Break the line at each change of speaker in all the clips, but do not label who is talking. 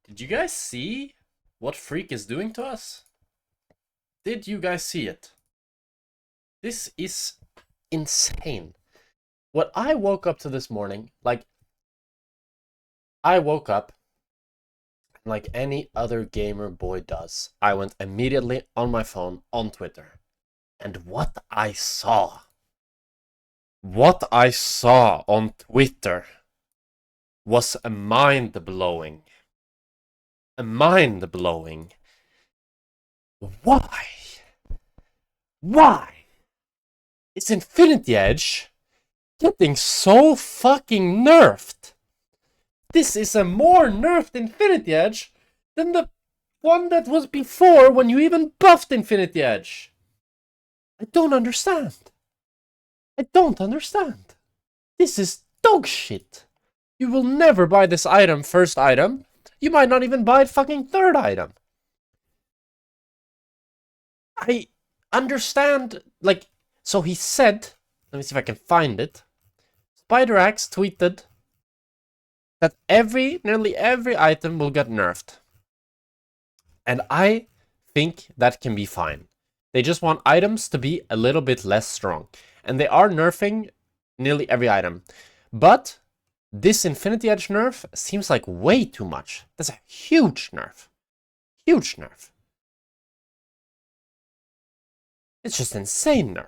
Did you guys see what Freak is doing to us? Did you guys see it? This is insane. What I woke up to this morning, I woke up like any other gamer boy does. I went immediately on my phone on Twitter. And what I saw on Twitter was a mind-blowing. Mind-blowing. Why? Why is Infinity Edge getting so fucking nerfed? This is a more nerfed Infinity Edge than the one that was before when you even buffed Infinity Edge. I don't understand. This is dog shit. You will never buy this item first item. You might not even buy it fucking third item. I understand, so he said, let me see if I can find it. SpiderAxe tweeted that nearly every item will get nerfed. And I think that can be fine. They just want items to be a little bit less strong. And they are nerfing nearly every item. But this Infinity Edge nerf seems like way too much. That's a huge nerf. Huge nerf. It's just insane nerf.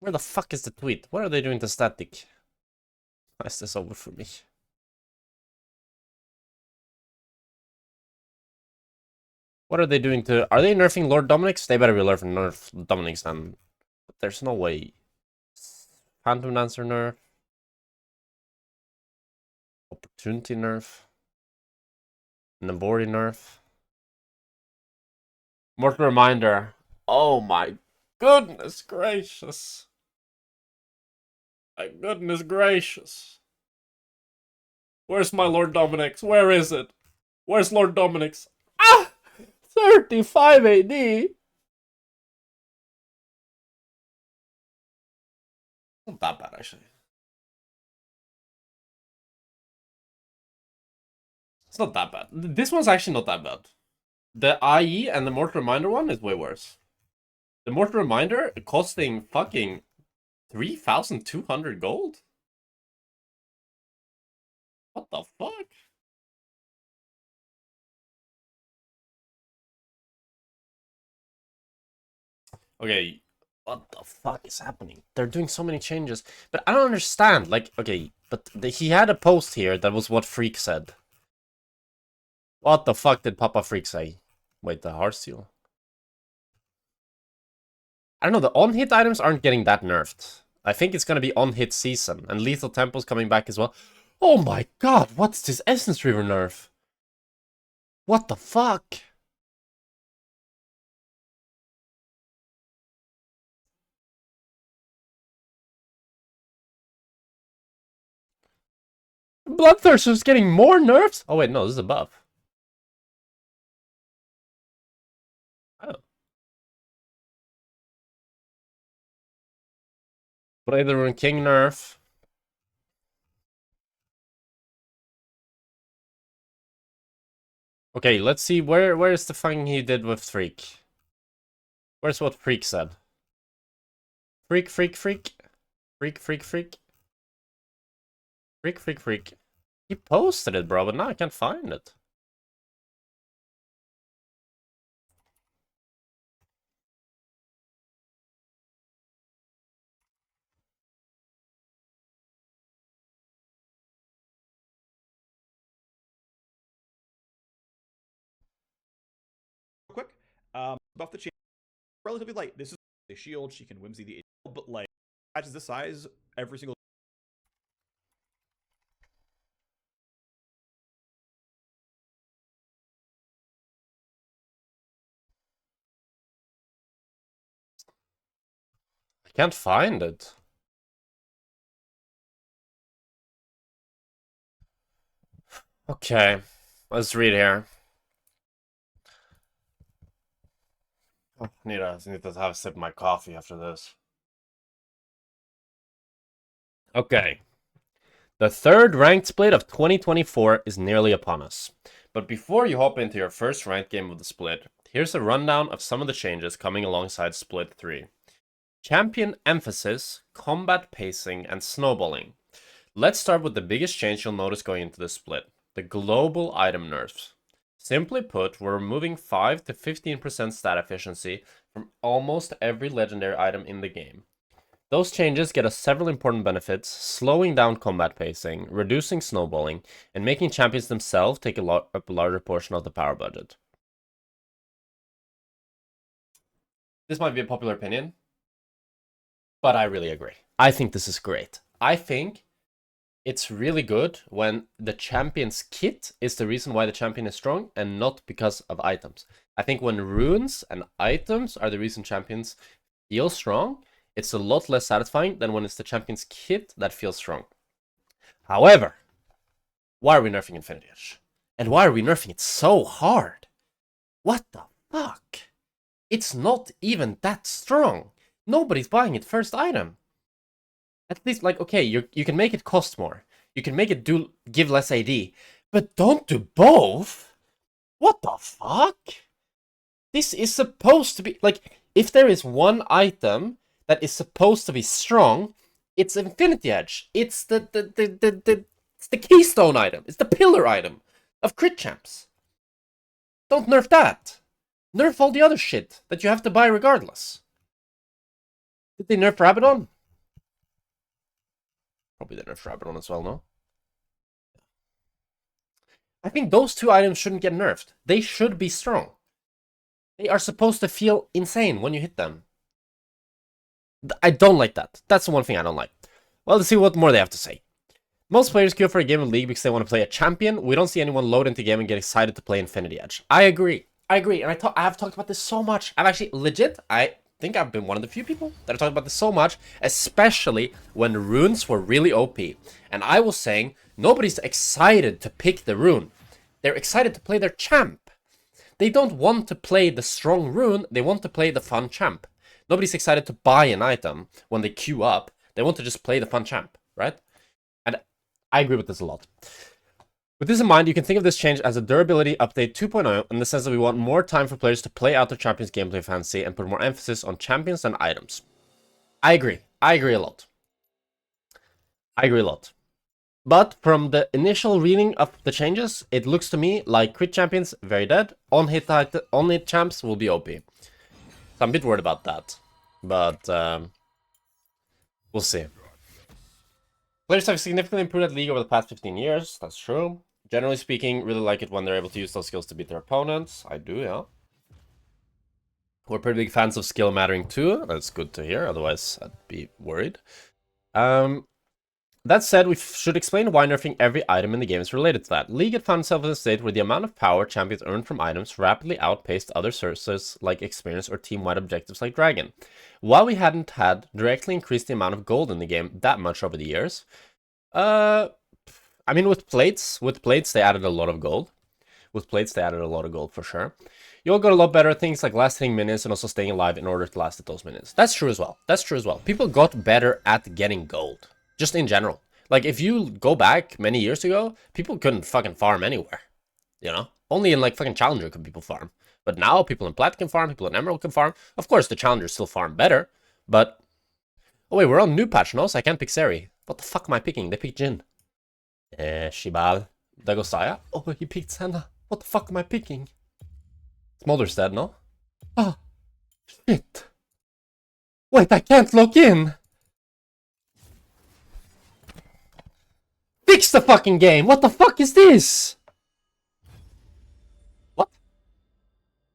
Where the fuck is the tweet? What are they doing to static? Why is this over for me? What are they doing to... Are they nerfing Lord Dominic's? They better be nerf Dominic's then. But there's no way. Phantom Dancer nerf. Opportunity nerf. Nabori nerf. Mortal Reminder. Oh my goodness gracious. My goodness gracious. Where's my Lord Dominic's? Where is it? Where's Lord Dominic's? Ah! 35 AD? Not that bad, actually. It's not that bad. This one's actually not that bad. The IE and the Mortal Reminder one is way worse. The Mortal Reminder costing fucking 3,200 gold? What the fuck? Okay, what the fuck is happening? They're doing so many changes. But I don't understand. Okay, but he had a post here that was what Freak said. What the fuck did Papa Freak say? Wait, the Heartsteel? I don't know, the on-hit items aren't getting that nerfed. I think it's gonna be on-hit season, and Lethal Tempo's coming back as well. Oh my god, what's this Essence River nerf? What the fuck? Bloodthirster's getting more nerfs? Oh wait, no, this is a buff. Oh. Blade the Rune King nerf. Okay, let's see, where's the thing he did with Freak? Where's what Freak said? Freak. He posted it, bro, but now I can't find it.
Quick, buff the chain, relatively light. This is a shield. She can whimsy the, but like patches this size every single.
I can't find it. Okay, let's read here. Oh, I need to have a sip of my coffee after this. Okay. The third ranked split of 2024 is nearly upon us. But before you hop into your first ranked game of the split, here's a rundown of some of the changes coming alongside Split 3. Champion emphasis, combat pacing, and snowballing. Let's start with the biggest change you'll notice going into this split, the global item nerfs. Simply put, we're removing 5 to 15% stat efficiency from almost every legendary item in the game. Those changes get us several important benefits, slowing down combat pacing, reducing snowballing, and making champions themselves take up a larger portion of the power budget. This might be a popular opinion, but I really agree. I think this is great. I think it's really good when the champion's kit is the reason why the champion is strong and not because of items. I think when runes and items are the reason champions feel strong, it's a lot less satisfying than when it's the champion's kit that feels strong. However, why are we nerfing Infinity Edge? And why are we nerfing it so hard? What the fuck? It's not even that strong. Nobody's buying it first item. At least, like, okay, you can make it cost more. You can make it give less AD. But don't do both? What the fuck? This is supposed to be, like, if there is one item that is supposed to be strong, it's Infinity Edge. It's the keystone item. It's the pillar item of crit champs. Don't nerf that. Nerf all the other shit that you have to buy regardless. Did they nerf Rabadon? Probably they nerfed Rabadon as well, no? I think those two items shouldn't get nerfed. They should be strong. They are supposed to feel insane when you hit them. I don't like that. That's the one thing I don't like. Well, let's see what more they have to say. Most players queue for a game of League because they want to play a champion. We don't see anyone load into the game and get excited to play Infinity Edge. I agree. And I have talked about this so much. I've actually, legit, I think I've been one of the few people that have talked about this so much, especially when runes were really OP. And I was saying, nobody's excited to pick the rune. They're excited to play their champ. They don't want to play the strong rune, they want to play the fun champ. Nobody's excited to buy an item when they queue up. They want to just play the fun champ, right? And I agree with this a lot. With this in mind, you can think of this change as a durability update 2.0 in the sense that we want more time for players to play out their champions' gameplay fantasy and put more emphasis on champions and items. I agree. I agree a lot. But from the initial reading of the changes, it looks to me like crit champions, very dead. On-hit champs will be OP. So I'm a bit worried about that. But we'll see. Players have significantly improved at League over the past 15 years. That's true. Generally speaking, really like it when they're able to use those skills to beat their opponents. I do, yeah. We're pretty big fans of skill mattering too. That's good to hear. Otherwise, I'd be worried. That said, we should explain why nerfing every item in the game is related to that. League had found itself in a state where the amount of power champions earned from items rapidly outpaced other sources like experience or team-wide objectives like Dragon. While we hadn't had directly increased the amount of gold in the game that much over the years, I mean, with plates, they added a lot of gold. For sure. You all got a lot better at things like lasting minutes and also staying alive in order to last at those minutes. That's true as well. People got better at getting gold. Just in general. Like, if you go back many years ago, people couldn't fucking farm anywhere. You know? Only in, like, fucking Challenger could people farm. But now, people in Plat can farm, people in Emerald can farm. Of course, the Challengers still farm better, but... Oh, wait, we're on new patch now, so I can't pick Seri. What the fuck am I picking? They picked Jhin. Shibal. There goes Saya. Oh, he picked Senna. What the fuck am I picking? Smolder's dead, no? Ah. Shit. Wait, I can't log in! Fix the fucking game! What the fuck is this? What?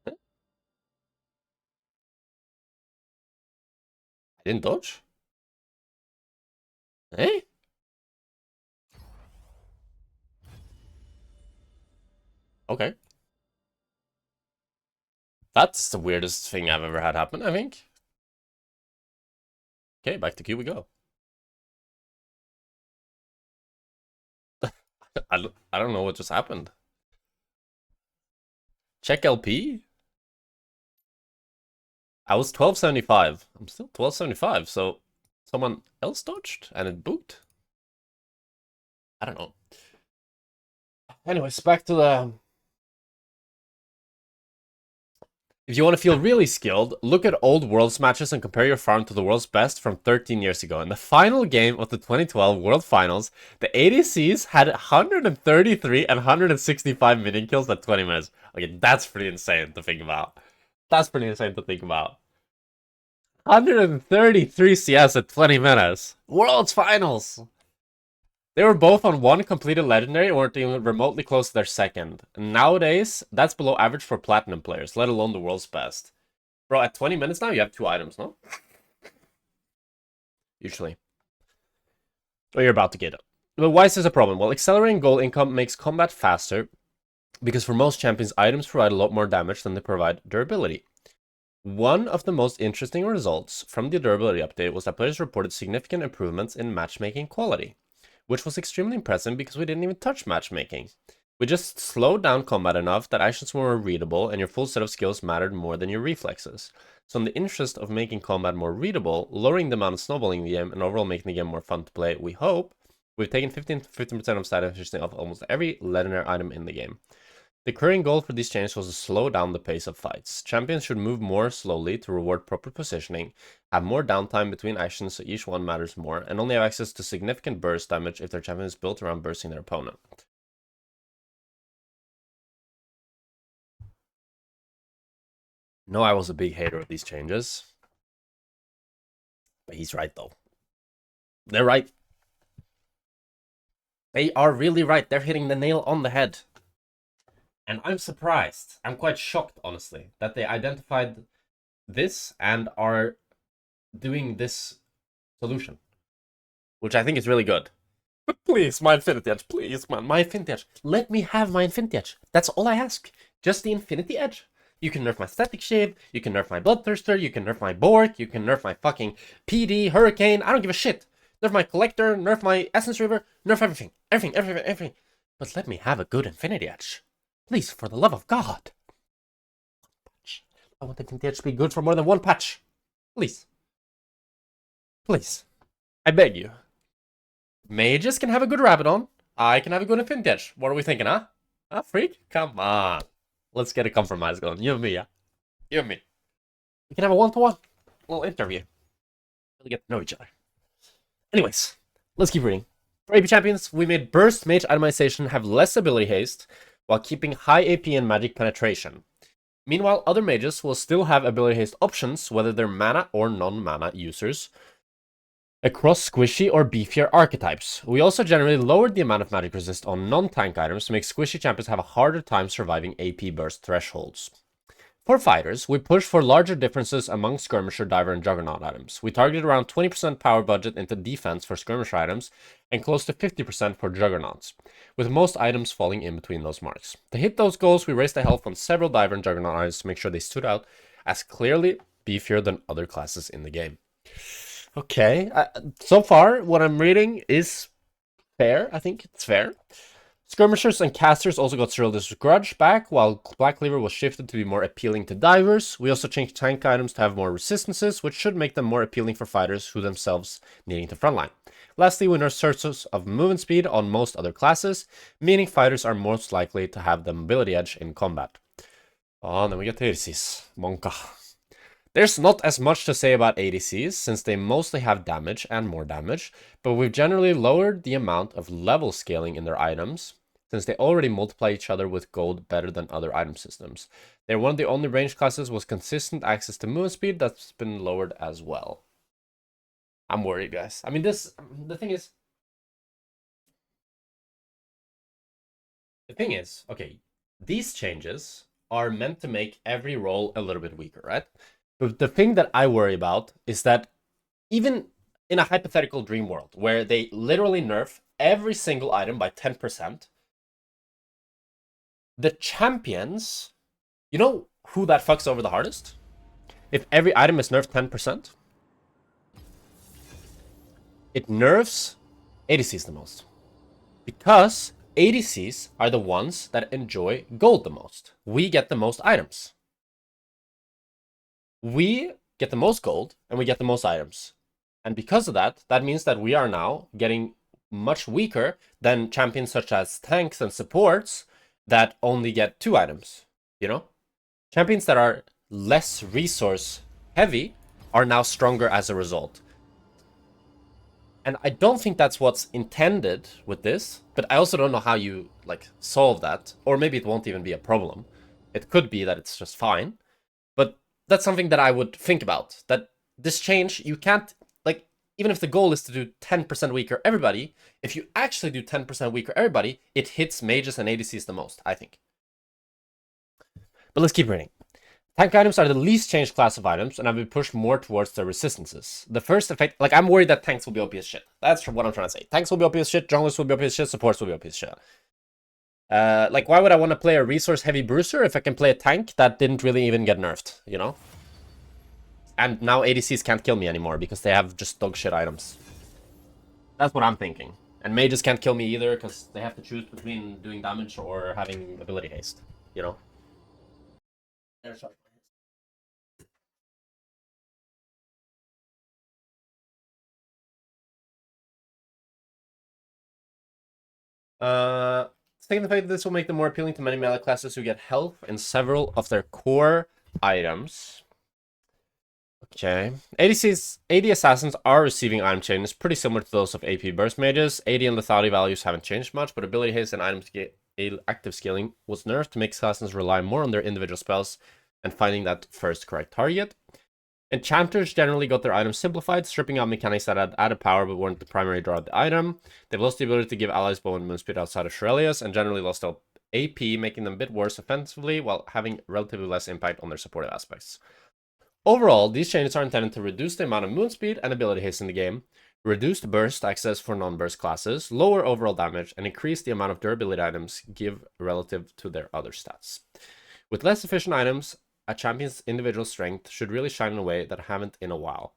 I didn't dodge? Hey? Okay. That's the weirdest thing I've ever had happen, I think. Okay, back to queue we go. I don't know what just happened. Check LP? I was 1275. I'm still 1275, so someone else dodged and it booked. I don't know. Anyways, back to the... If you want to feel really skilled, look at old Worlds matches and compare your farm to the world's best from 13 years ago. In the final game of the 2012 World Finals, the ADCs had 133 and 165 minion kills at 20 minutes. Okay, that's pretty insane to think about. That's pretty insane to think about. 133 CS at 20 minutes. Worlds Finals! They were both on one completed legendary and weren't even remotely close to their second. Nowadays, that's below average for platinum players, let alone the world's best. Bro, at 20 minutes now, you have 2 items, no? Usually. Or you're about to get it. But why is this a problem? Well, accelerating gold income makes combat faster, because for most champions, items provide a lot more damage than they provide durability. One of the most interesting results from the durability update was that players reported significant improvements in matchmaking quality, which was extremely impressive because we didn't even touch matchmaking. We just slowed down combat enough that actions were more readable and your full set of skills mattered more than your reflexes. So in the interest of making combat more readable, lowering the amount of snowballing in the game, and overall making the game more fun to play, we hope, we've taken 15% of stat efficiency off almost every legendary item in the game. The current goal for these changes was to slow down the pace of fights. Champions should move more slowly to reward proper positioning, have more downtime between actions so each one matters more, and only have access to significant burst damage if their champion is built around bursting their opponent. No, I was a big hater of these changes. But he's right, though. They're right. They are really right. They're hitting the nail on the head. And I'm surprised. I'm quite shocked, honestly, that they identified this and are doing this solution, which I think is really good. But please, my Infinity Edge, please, man, my Infinity Edge. Let me have my Infinity Edge. That's all I ask. Just the Infinity Edge. You can nerf my Static Shade, you can nerf my Bloodthirster, you can nerf my Bork, you can nerf my fucking PD, Hurricane, I don't give a shit. Nerf my Collector, nerf my Essence River, nerf everything. Everything. But let me have a good Infinity Edge. Please, for the love of God. I want the Infinity Edge to be good for more than one patch. Please. Please. I beg you. Mages can have a good Rabadon. I can have a good Infinity Edge. What are we thinking, huh? Huh, freak? Come on. Let's get a compromise going. You and me, yeah? You and me. We can have a one-to-one little interview. Really get to know each other. Anyways, let's keep reading. For AP champions, we made Burst Mage itemization have less ability haste while keeping high AP and magic penetration. Meanwhile, other mages will still have ability haste options, whether they're mana or non-mana users, across squishy or beefier archetypes. We also generally lowered the amount of magic resist on non-tank items to make squishy champions have a harder time surviving AP burst thresholds. For fighters, we pushed for larger differences among Skirmisher, Diver, and Juggernaut items. We targeted around 20% power budget into defense for Skirmisher items and close to 50% for Juggernauts, with most items falling in between those marks. To hit those goals, we raised the health on several Diver and Juggernaut items to make sure they stood out as clearly beefier than other classes in the game. Okay, so far, what I'm reading is fair. I think it's fair. Skirmishers and casters also got Cyril's Grudge back, while Black Cleaver was shifted to be more appealing to divers. We also changed tank items to have more resistances, which should make them more appealing for fighters who themselves needing to frontline. Lastly, we nerfed sources of movement speed on most other classes, meaning fighters are most likely to have the mobility edge in combat. Oh, then we get ADCs. Monka. There's not as much to say about ADCs, since they mostly have damage and more damage, but we've generally lowered the amount of level scaling in their items, since they already multiply each other with gold better than other item systems. They're one of the only range classes with consistent access to movement speed that's been lowered as well. I'm worried, guys. I mean, the thing is, okay, these changes are meant to make every role a little bit weaker, right? But the thing that I worry about is that even in a hypothetical dream world where they literally nerf every single item by 10%, the champions, you know who that fucks over the hardest? If every item is nerfed 10%, it nerfs ADCs the most. Because ADCs are the ones that enjoy gold the most. We get the most items. We get the most gold, and we get the most items. And because of that, that means that we are now getting much weaker than champions such as tanks and supports that only get 2 items, you know? Champions that are less resource heavy are now stronger as a result. And I don't think that's what's intended with this, but I also don't know how you, like, solve that. Or maybe it won't even be a problem. It could be that it's just fine. But that's something that I would think about. That this change, you can't, like, even if the goal is to do 10% weaker everybody, if you actually do 10% weaker everybody, it hits mages and ADCs the most, I think. But let's keep reading. Tank items are the least changed class of items and have been pushed more towards their resistances. The first effect, like, I'm worried that tanks will be OP as shit. That's what I'm trying to say. Tanks will be OP as shit, junglers will be OP as shit, supports will be OP as shit. Like, why would I want to play a resource-heavy bruiser if I can play a tank that didn't really even get nerfed, you know? And now ADCs can't kill me anymore because they have just dog shit items. That's what I'm thinking. And mages can't kill me either because they have to choose between doing damage or having ability haste, you know? There's our Taking the fact that this will make them more appealing to many melee classes who get health in several of their core items. Okay. AD assassins are receiving item changes pretty similar to those of AP burst mages. AD and lethality values haven't changed much, but ability haste and item active scaling was nerfed to make assassins rely more on their individual spells and finding that first correct target. Enchanters generally got their items simplified, stripping out mechanics that had added power but weren't the primary draw of the item. They've lost the ability to give allies bow and moon speed outside of Shurelius, and generally lost their AP, making them a bit worse offensively, while having relatively less impact on their supportive aspects. Overall, these changes are intended to reduce the amount of moon speed and ability haste in the game, reduce burst access for non-burst classes, lower overall damage, and increase the amount of durability items give relative to their other stats. With less efficient items, a champion's individual strength should really shine in a way that haven't in a while.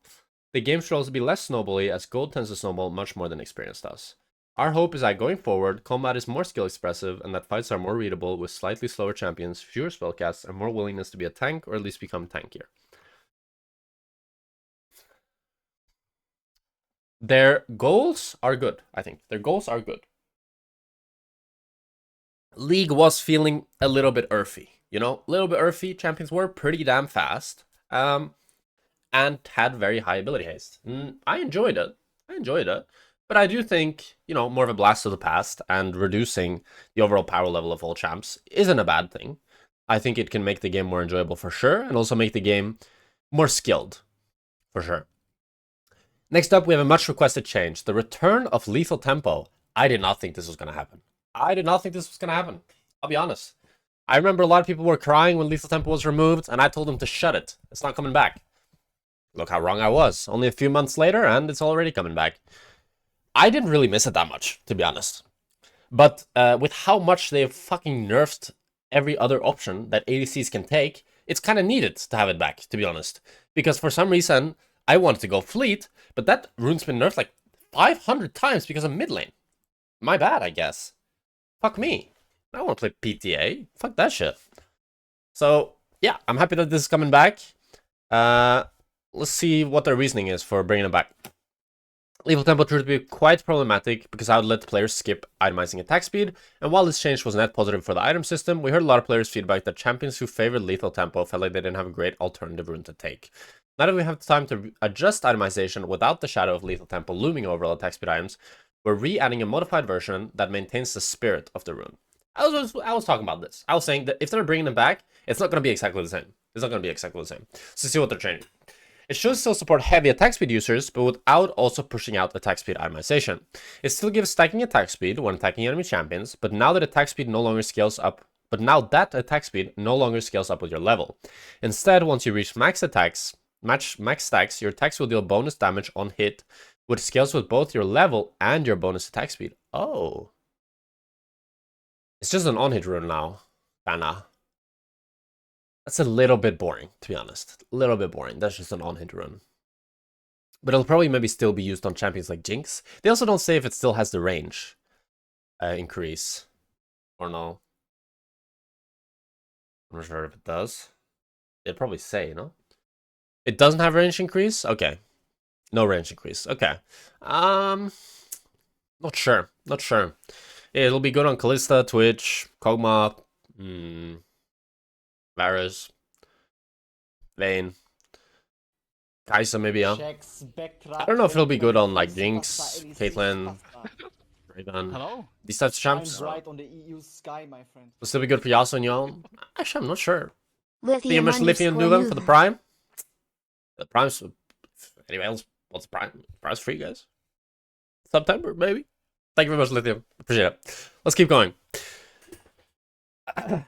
The game should also be less snowbally, as gold tends to snowball much more than experience does. Our hope is that going forward, combat is more skill expressive and that fights are more readable with slightly slower champions, fewer spellcasts, and more willingness to be a tank or at least become tankier. Their goals are good, I think. Their goals are good. League was feeling a little bit earthy. You know, a little bit earthy. Champions were pretty damn fast. And had very high ability haste. I enjoyed it. But I do think, you know, more of a blast of the past and reducing the overall power level of all champs isn't a bad thing. I think it can make the game more enjoyable for sure, and also make the game more skilled for sure. Next up, we have a much requested change. The return of lethal tempo. I did not think this was going to happen. I'll be honest. I remember a lot of people were crying when lethal tempo was removed, and I told them to shut it. It's not coming back. Look how wrong I was. Only a few months later, and it's already coming back. I didn't really miss it that much, to be honest. But with how much they've fucking nerfed every other option that ADCs can take, it's kind of needed to have it back, to be honest. Because for some reason, I wanted to go fleet, but that rune's been nerfed like 500 times because of mid lane. My bad, I guess. Fuck me. I don't want to play PTA. Fuck that shit. So, yeah, I'm happy that this is coming back. Let's see what their reasoning is for bringing it back. Lethal tempo proved to be quite problematic because I would let players skip itemizing attack speed, and while this change was net positive for the item system, we heard a lot of players' feedback that champions who favored lethal tempo felt like they didn't have a great alternative rune to take. Now that we have the time to adjust itemization without the shadow of lethal tempo looming over all attack speed items, we're re-adding a modified version that maintains the spirit of the rune. I was talking about this. I was saying that if they're bringing them back, it's not going to be exactly the same. So see what they're changing. It should still support heavy attack speed users, but without also pushing out attack speed itemization. It still gives stacking attack speed when attacking enemy champions, but now that attack speed no longer scales up with your level. Instead, once you reach max stacks, your attacks will deal bonus damage on hit, which scales with both your level and your bonus attack speed. Oh. It's just an on-hit rune now. Kinda. That's a little bit boring, to be honest. A little bit boring. That's just an on-hit rune. But it'll probably maybe still be used on champions like Jinx. They also don't say if it still has the range increase. Or no. I'm not sure if it does. It'd probably say, no? It doesn't have range increase? Okay. No range increase. Okay. Not sure. Not sure. It'll be good on Kalista, Twitch, Kog'Maw, Varus, Vayne, Kai'Sa maybe, yeah.
Jackspektra
I don't know if it'll be good on like
2023
Jinx,
Superstar ADC
Caitlyn,
Superstar.
Raven.
Hello?
These types of
Shine
champs.
bright on the EU sky, my friend.
Will still be good for Yasuo and Yeon. Actually, I'm not sure. Think how
Lithium
much Lithium do them for the Prime? The Prime's... Anyway else, what's the Prime? Prime's free, guys. September, maybe? Thank you very much, Lithium. Appreciate it. Let's keep going.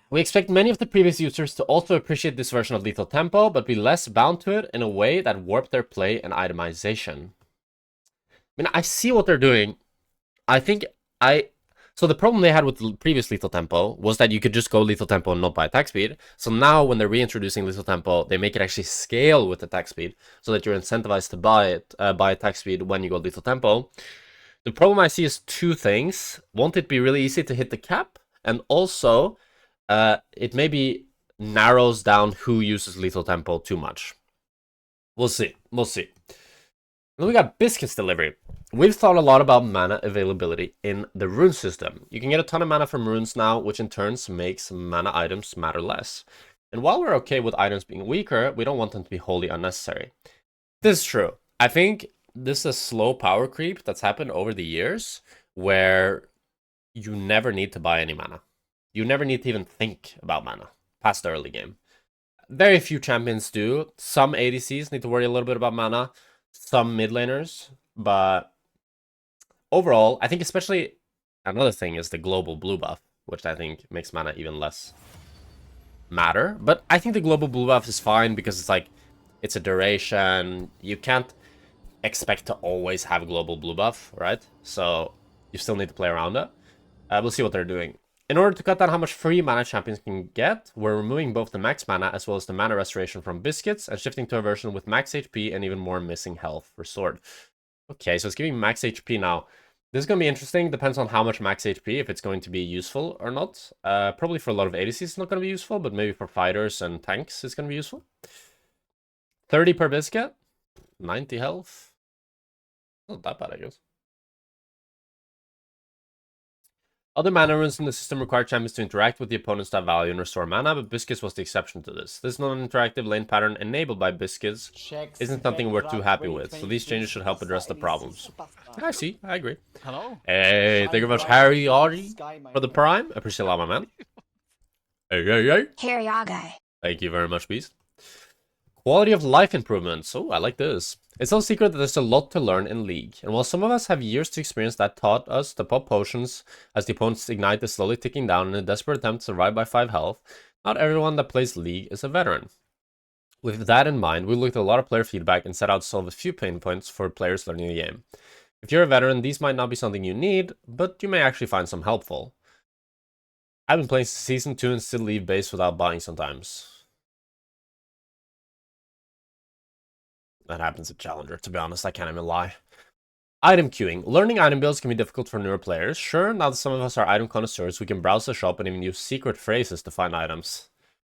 We expect many of the previous users to also appreciate this version of Lethal Tempo, but be less bound to it in a way that warped their play and itemization. I mean, I see what they're doing. So the problem they had with the previous Lethal Tempo was that you could just go Lethal Tempo and not buy attack speed. So now when they're reintroducing Lethal Tempo, they make it actually scale with attack speed so that you're incentivized to buy attack speed when you go Lethal Tempo. The problem I see is two things. Won't it be really easy to hit the cap? And also, it maybe narrows down who uses Lethal Tempo too much. We'll see. We'll see. Then we got Biscuit's delivery. We've thought a lot about mana availability in the rune system. You can get a ton of mana from runes now, which in turn makes mana items matter less. And while we're okay with items being weaker, we don't want them to be wholly unnecessary. This is true. I think this is a slow power creep that's happened over the years where you never need to buy any mana. You never need to even think about mana past the early game. Very few champions do. Some ADCs need to worry a little bit about mana. Some mid laners. But overall, I think especially another thing is the global blue buff, which I think makes mana even less matter. But I think the global blue buff is fine because it's like, it's a duration. You can't expect to always have global blue buff, right? So you still need to play around it. We'll see what they're doing. In order to cut down how much free mana champions can get, we're removing both the max mana as well as the mana restoration from biscuits and shifting to a version with max HP and even more missing health restored. Okay, so it's giving max HP now. This is going to be interesting. Depends on how much max HP, if it's going to be useful or not. Probably for a lot of ADCs it's not going to be useful, but maybe for fighters and tanks it's going to be useful. 30 per biscuit. 90 health. Not that bad, I guess. Other mana runes in the system require champions to interact with the opponent's stat value and restore mana, but Biscuits was the exception to this. This non-interactive lane pattern enabled by Biscuits isn't something we're too happy with, so these changes should help address the problems. I see, I agree.
Hello?
Hey, thank you very much, Harry Audie, for the Prime. Appreciate a lot, my man. Hey, hey, hey.
Harry Agai.
Thank you very much, Beast. Quality of life improvements. Oh, I like this. It's no secret that there's a lot to learn in League, and while some of us have years to experience that taught us to pop potions as the opponent's ignite is slowly ticking down in a desperate attempt to survive by 5 health, not everyone that plays League is a veteran. With that in mind, we looked at a lot of player feedback and set out to solve a few pain points for players learning the game. If you're a veteran, these might not be something you need, but you may actually find some helpful. I've been playing Season 2 and still leave base without buying sometimes. That happens at Challenger, to be honest, I can't even lie. Item queuing. Learning item builds can be difficult for newer players. Sure, now that some of us are item connoisseurs, we can browse the shop and even use secret phrases to find items.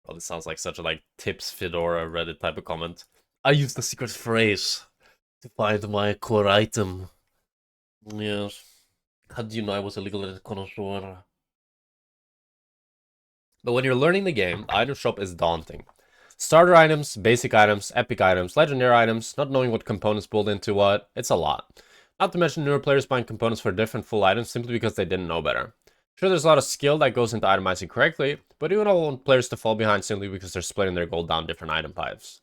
Well, this sounds like such a tips Fedora Reddit type of comment. I use the secret phrase to find my core item. Yes. How do you know I was a legal connoisseur? But when you're learning the game, the item shop is daunting. Starter items, basic items, epic items, legendary items, not knowing what components build into what, it's a lot. Not to mention newer players buying components for different full items simply because they didn't know better. Sure, there's a lot of skill that goes into itemizing correctly, but you don't want players to fall behind simply because they're splitting their gold down different item types.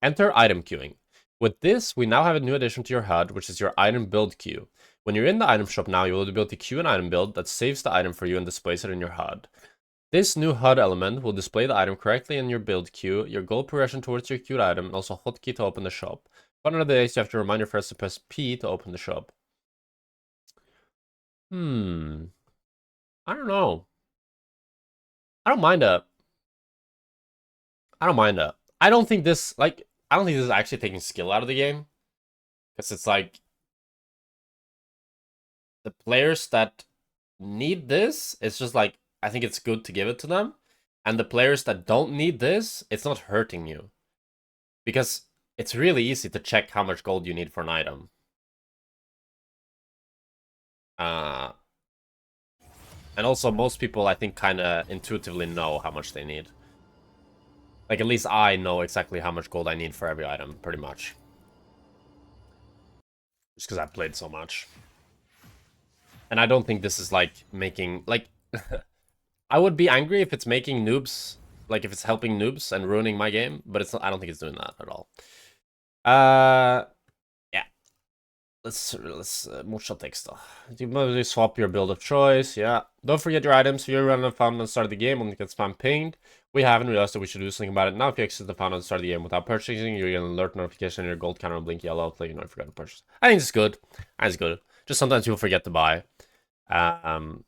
Enter item queuing. With this, we now have a new addition to your HUD, which is your item build queue. When you're in the item shop now, you will be able to queue an item build that saves the item for you and displays it in your HUD. This new HUD element will display the item correctly in your build queue, your goal progression towards your queued item, and also a hotkey to open the shop. One of the days you have to remind your friends to press P to open the shop. I don't know. I don't mind that. I don't mind that. I don't think this is actually taking skill out of the game. Because it's like the players that need this, it's just like I think it's good to give it to them. And the players that don't need this, it's not hurting you. Because it's really easy to check how much gold you need for an item. And also, most people, I think, kind of intuitively know how much they need. Like, at least I know exactly how much gold I need for every item, pretty much. Just because I've played so much. And I don't think this is, like, making... Like, I would be angry if it's making noobs... Like, if it's helping noobs and ruining my game. But it's not, I don't think it's doing that at all. Yeah. Let's mucho texto. You must swap your build of choice, yeah. Don't forget your items. If you run a fountain at the start of the game, when it gets spam pinged, we haven't realized that we should do something about it. Now, if you exit the fountain at the start of the game without purchasing, you're gonna alert notification and your gold counter will blink yellow to let you know if you forgot to purchase. I think it's good. I think it's good. Just sometimes you'll forget to buy. Sometimes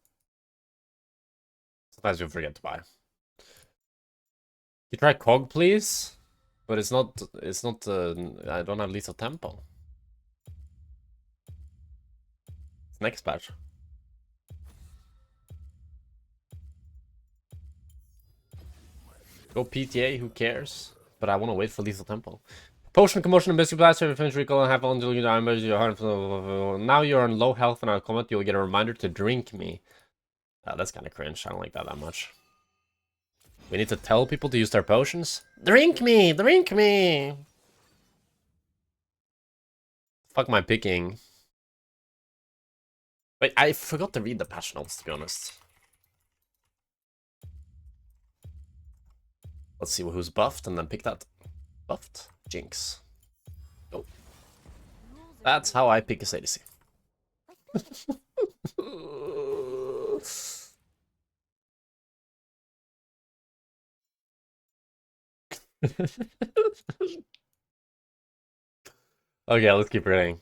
you'll forget to buy. You try Cog, please? But it's not, I don't have lethal tempo. Next patch. Go PTA, who cares? But I want to wait for lethal tempo. Potion, commotion, and biscuit blast. Every finish recall and half until you die. Now you're on low health and out of combat. You'll get a reminder to drink me. That's kind of cringe. I don't like that much. We need to tell people to use their potions. Drink me! Drink me! Fuck my picking. Wait, I forgot to read the patch notes, to be honest. Let's see who's buffed and then pick that. Buffed? Jinx. Oh. That's how I pick a ADC. Okay, let's keep reading.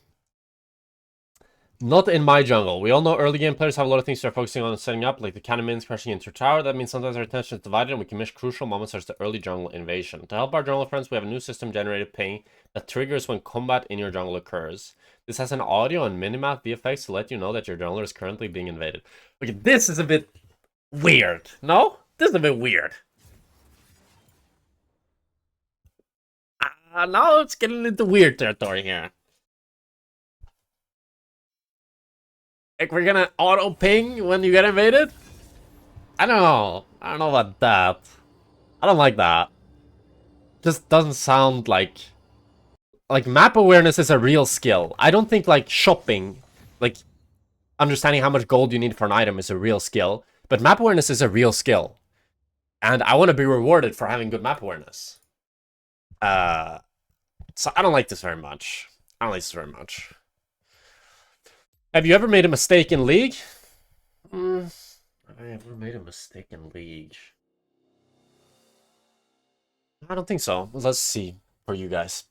Not in my jungle. We all know early game players have a lot of things they're focusing on and setting up, like the cannon minions crashing into your tower. That means sometimes our attention is divided and we can miss crucial moments such as the early jungle invasion. To help our jungle friends, we have a new system generated ping that triggers when combat in your jungle occurs. This has an audio and minimap VFX to let you know that your jungler is currently being invaded. Okay, this is a bit weird. No? This is a bit weird. Now it's getting into weird territory here. Like, we're gonna auto ping when you get invaded? I don't know. I don't know about that. I don't like that. Just doesn't sound like... Like, map awareness is a real skill. I don't think, like, shopping, like, understanding how much gold you need for an item is a real skill. But map awareness is a real skill. And I want to be rewarded for having good map awareness. So I don't like this very much. I don't like this very much. Have you ever made a mistake in League? Have I ever made a mistake in League? I don't think so. Let's see for you guys.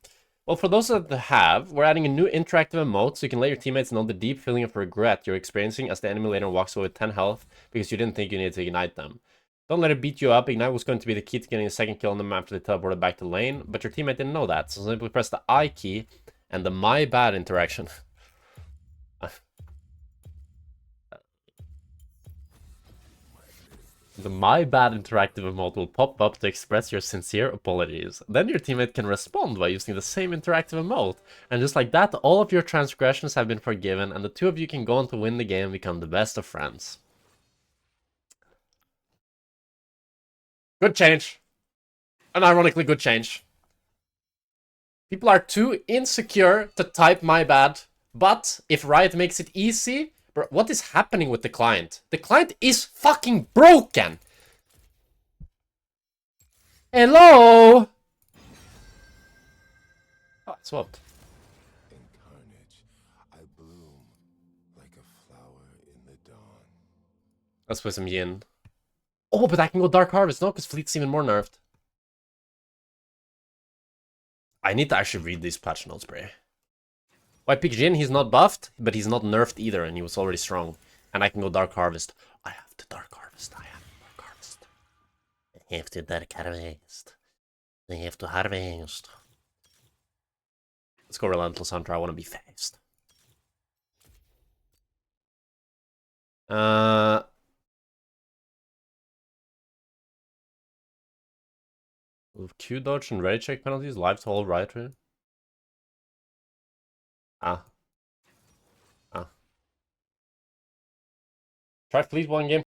Well, for those that have, we're adding a new interactive emote so you can let your teammates know the deep feeling of regret you're experiencing as the enemy later walks away with 10 health because you didn't think you needed to ignite them. Don't let it beat you up. Ignite was going to be the key to getting a second kill on them after they teleported back to lane, but your teammate didn't know that, so simply press the I key and the my bad interaction. The my bad interactive emote will pop up to express your sincere apologies. Then your teammate can respond by using the same interactive emote. And just like that, all of your transgressions have been forgiven and the two of you can go on to win the game and become the best of friends. Good change. An ironically good change. People are too insecure to type my bad, but if Riot makes it easy... Bro, what is happening with the client? The client is fucking broken! Hello? Oh, I swapped.
In carnage, I bloom like a flower in the dawn.
Let's put some yin. Oh, but I can go Dark Harvest, no? Because Fleet's even more nerfed. I need to actually read these patch notes, bro. Why pick Jin? He's not buffed, but he's not nerfed either, and he was already strong. And I can go Dark Harvest. I have to Dark Harvest. I have to Dark Harvest. I have to Dark Harvest. I have to harvest. Let's go Relentless Hunter. I want to be fast. With Q dodge and ready check penalties, live to all right here. Ah. Try please one game.